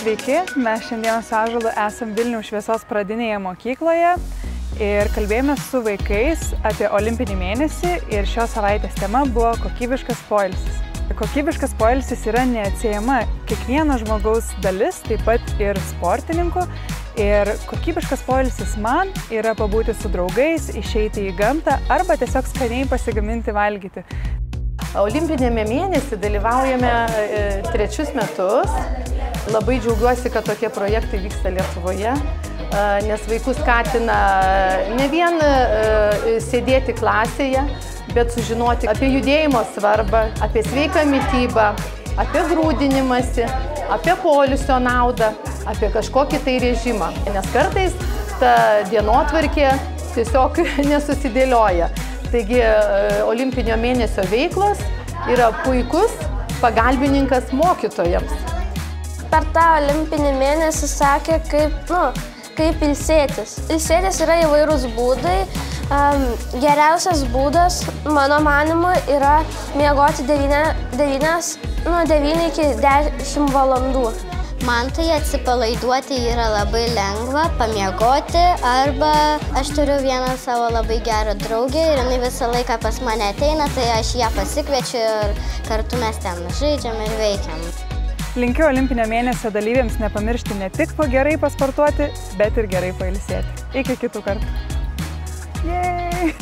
Sveiki, mes šiandien su Ąžuolu esam Vilniaus šviesos pradinėje mokykloje ir kalbėjome su vaikais apie olimpinį mėnesį ir šios savaitės tema buvo kokybiškas poilsis. Kokybiškas poilsis yra neatsiejama kiekvieno žmogaus dalis, taip pat ir sportininkų. Ir kokybiškas poilsis man yra pabūti su draugais, išeiti į gamtą arba tiesiog skaniai pasigaminti valgyti. Olimpinėme mėnesį dalyvaujame 3 metus. Labai džiaugiuosi, kad tokie projektai vyksta Lietuvoje, nes vaikus skatina ne vien sėdėti klasėje, bet sužinoti apie judėjimo svarbą, apie sveiką mitybą, apie grūdinimąsi, apie poilsio naudą, apie kažkokį tai režimą. Nes kartais ta dienotvarkė tiesiog nesusidėlioja. Taigi olimpinio mėnesio veiklos yra puikus pagalbininkas mokytojams. Per tą olimpinį mėnesį sakė, kaip ilsėtis. Ilsėtis yra įvairūs būdai. Geriausias būdas, mano manymu, yra miegoti 9 iki 10 valandų. Man tai atsipalaiduoti yra labai lengva, pamiegoti, arba aš turiu vieną savo labai gerą draugę ir jinai visą laiką pas mane ateina, tai aš ją pasikviečiu ir kartu mes ten žaidžiam ir veikiam. Linkiu olimpinio mėnesio dalyviams nepamiršti ne tik gerai pasportuoti, bet ir gerai pailsėti. Iki kitų kartų. Yay!